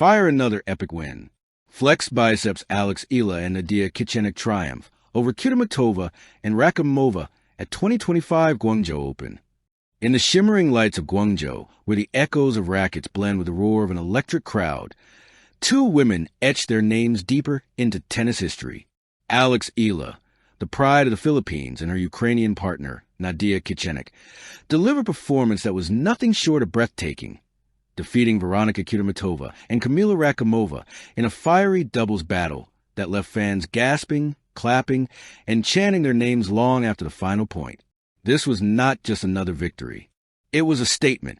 Fire another epic win. Flex biceps Eala and Nadiia Kichenok triumph over Kudermetova and Rakhimova at 2025 Guangzhou Open. In the shimmering lights of Guangzhou, where the echoes of rackets blend with the roar of an electric crowd, two women etched their names deeper into tennis history. Eala, the pride of the Philippines, and her Ukrainian partner, Nadiia Kichenok, delivered a performance that was nothing short of breathtaking, defeating Veronika Kudermetova and Kamila Rakhimova in a fiery doubles battle that left fans gasping, clapping, and chanting their names long after the final point. This was not just another victory. It was a statement,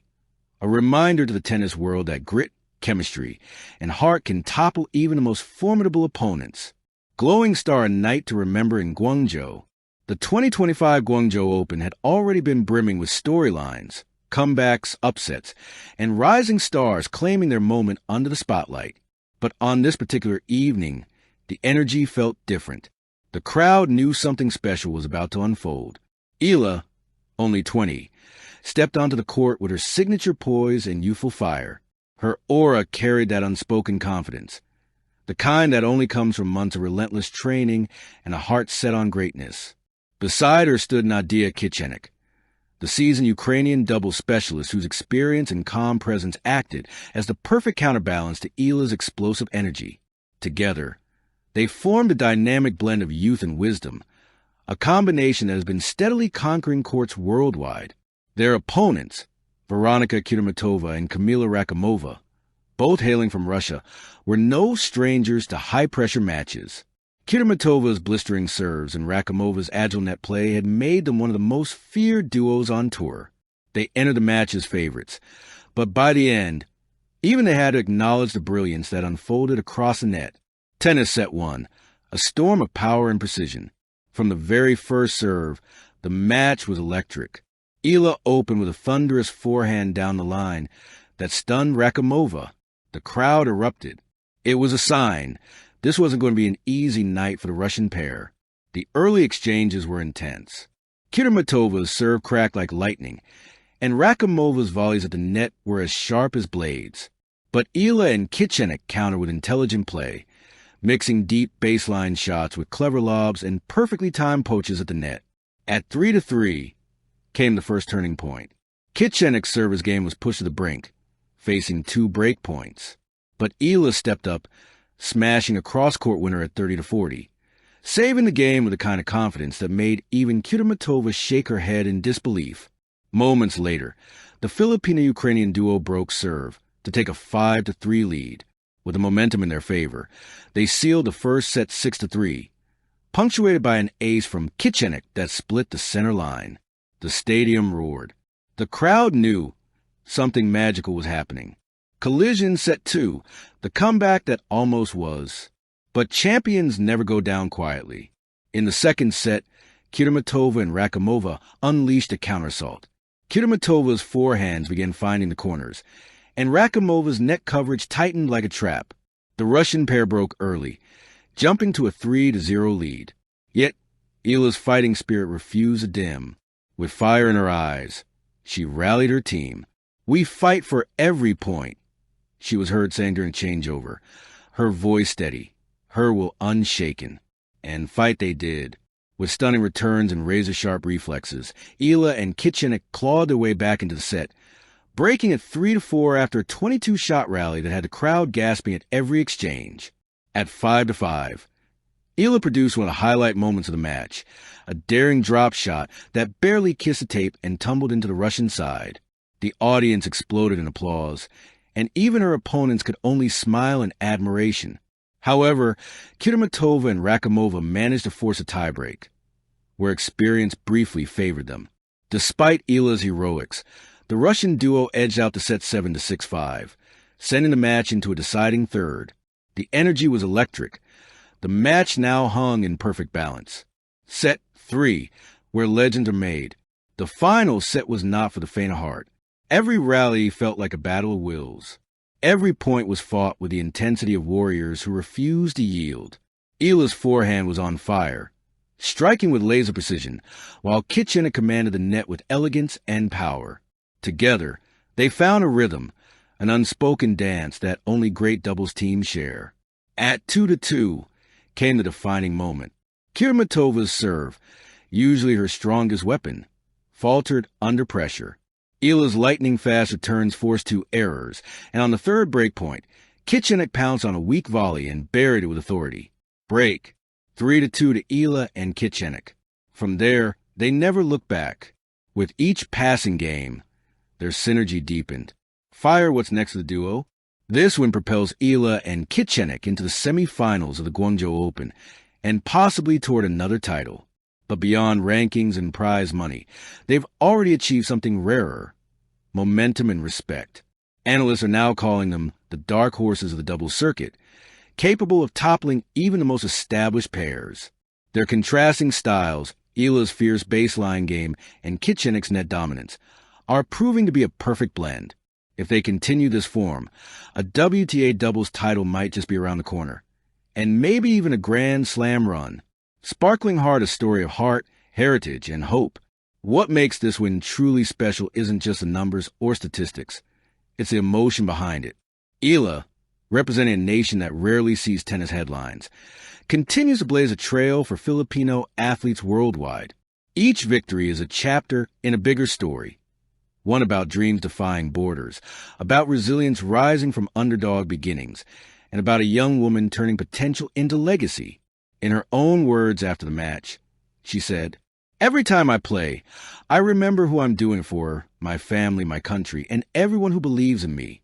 a reminder to the tennis world that grit, chemistry, and heart can topple even the most formidable opponents. Glowing star night to remember in Guangzhou. The 2025 Guangzhou Open had already been brimming with storylines, comebacks, upsets, and rising stars claiming their moment under the spotlight. But on this particular evening, the energy felt different. The crowd knew something special was about to unfold. Eala, only 20, stepped onto the court with her signature poise and youthful fire. Her aura carried that unspoken confidence, the kind that only comes from months of relentless training and a heart set on greatness. Beside her stood Nadiia Kichenok, the seasoned Ukrainian doubles specialist whose experience and calm presence acted as the perfect counterbalance to Eala's explosive energy. Together, they formed a dynamic blend of youth and wisdom, a combination that has been steadily conquering courts worldwide. Their opponents, Veronika Kudermetova and Kamila Rakhimova, both hailing from Russia, were no strangers to high-pressure matches. Kudermetova's blistering serves and Rakhimova's agile net play had made them one of the most feared duos on tour. They entered the match as favorites, but by the end, even they had to acknowledge the brilliance that unfolded across the net. Tennis set 1, a storm of power and precision. From the very first serve, the match was electric. Eala opened with a thunderous forehand down the line that stunned Rakhimova. The crowd erupted. It was a sign this wasn't going to be an easy night for the Russian pair. The early exchanges were intense. Kudermetova's serve cracked like lightning, and Rakhimova's volleys at the net were as sharp as blades. But Eala and Kichenok countered with intelligent play, mixing deep baseline shots with clever lobs and perfectly timed poaches at the net. At 3-3 came the first turning point. Kichenok's service game was pushed to the brink, facing 2 break points. But Eala stepped up, smashing a cross-court winner at 30-40, saving the game with the kind of confidence that made even Kudermetova shake her head in disbelief. Moments later, the Filipino-Ukrainian duo broke serve to take a 5-3 lead. With the momentum in their favor, they sealed the first set 6-3, punctuated by an ace from Kichenok that split the center line. The stadium roared. The crowd knew something magical was happening. Collision set 2, the comeback that almost was. But champions never go down quietly. In the second set, Kudermetova and Rakhimova unleashed a counterassault. Kudermetova's forehands began finding the corners, and Rakhimova's net coverage tightened like a trap. The Russian pair broke early, jumping to a 3-0 lead. Yet, Eala's fighting spirit refused to dim. With fire in her eyes, she rallied her team. "We fight for every point," she was heard saying during changeover, her voice steady, her will unshaken. And fight they did. With stunning returns and razor-sharp reflexes, Eala and Kichenok clawed their way back into the set, breaking at 3-4 after a 22-shot rally that had the crowd gasping at every exchange. At 5-5, Eala produced one of the highlight moments of the match, a daring drop shot that barely kissed the tape and tumbled into the Russian side. The audience exploded in applause, and even her opponents could only smile in admiration. However, Kudermetova and Rakhimova managed to force a tiebreak, where experience briefly favored them. Despite Eala's heroics, the Russian duo edged out the set 7-6-5, sending the match into a deciding third. The energy was electric. The match now hung in perfect balance. Set 3, where legends are made. The final set was not for the faint of heart. Every rally felt like a battle of wills. Every point was fought with the intensity of warriors who refused to yield. Eala's forehand was on fire, striking with laser precision, while Kichenok commanded the net with elegance and power. Together, they found a rhythm, an unspoken dance that only great doubles teams share. At 2-2 came the defining moment. Kudermetova's serve, usually her strongest weapon, faltered under pressure. Eala's lightning-fast returns forced 2 errors, and on the third break point, Kichenok pounced on a weak volley and buried it with authority. Break. 3-2 to Eala and Kichenok. From there, they never looked back. With each passing game, their synergy deepened. Fire what's next to the duo. This win propels Eala and Kichenok into the semifinals of the Guangzhou Open, and possibly toward another title. But beyond rankings and prize money, they've already achieved something rarer: momentum and respect. Analysts are now calling them the dark horses of the doubles circuit, capable of toppling even the most established pairs. Their contrasting styles, Eala's fierce baseline game and Kichenok's net dominance, are proving to be a perfect blend. If they continue this form, a WTA doubles title might just be around the corner, and maybe even a Grand Slam run. Sparkling Heart, a story of heart, heritage, and hope. What makes this win truly special isn't just the numbers or statistics. It's the emotion behind it. Eala, representing a nation that rarely sees tennis headlines, continues to blaze a trail for Filipino athletes worldwide. Each victory is a chapter in a bigger story, one about dreams defying borders, about resilience rising from underdog beginnings, and about a young woman turning potential into legacy. In her own words after the match, she said, "Every time I play, I remember who I'm doing it for, my family, my country, and everyone who believes in me."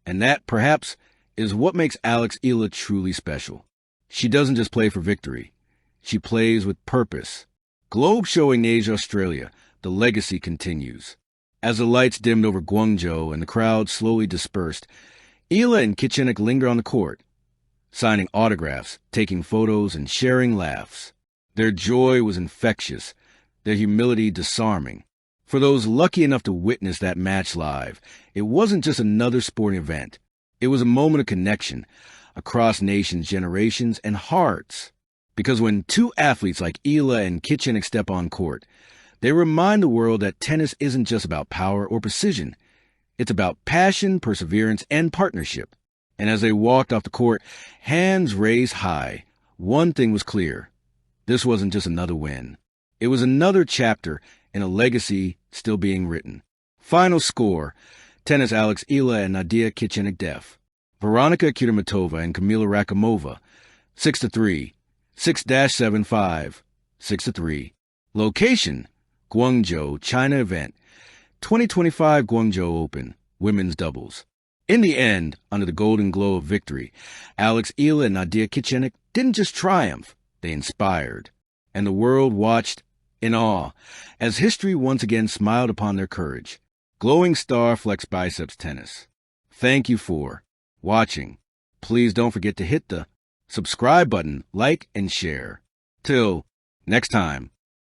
And that, perhaps, is what makes Alex Eala truly special. She doesn't just play for victory. She plays with purpose. Globe showing Asia, Australia, the legacy continues. As the lights dimmed over Guangzhou and the crowd slowly dispersed, Eala and Kichenok linger on the court, signing autographs, taking photos, and sharing laughs. Their joy was infectious, their humility disarming. For those lucky enough to witness that match live, it wasn't just another sporting event. It was a moment of connection across nations, generations, and hearts. Because when 2 athletes like Eala and Kichenok step on court, they remind the world that tennis isn't just about power or precision. It's about passion, perseverance, and partnership. And as they walked off the court, hands raised high, one thing was clear. This wasn't just another win. It was another chapter in a legacy still being written. Final score: tennis Alex Eala and Nadiia Kichenok def. Veronika Kudermetova and Kamila Rakhimova, 6-3, 6-7-5, 6-3. Location: Guangzhou, China event, 2025 Guangzhou Open, women's doubles. In the end, under the golden glow of victory, Alex Eala and Nadiia Kichenok didn't just triumph, they inspired. And the world watched in awe as history once again smiled upon their courage. Glowing Star Flex Biceps Tennis. Thank you for watching. Please don't forget to hit the subscribe button, like, and share. Till next time.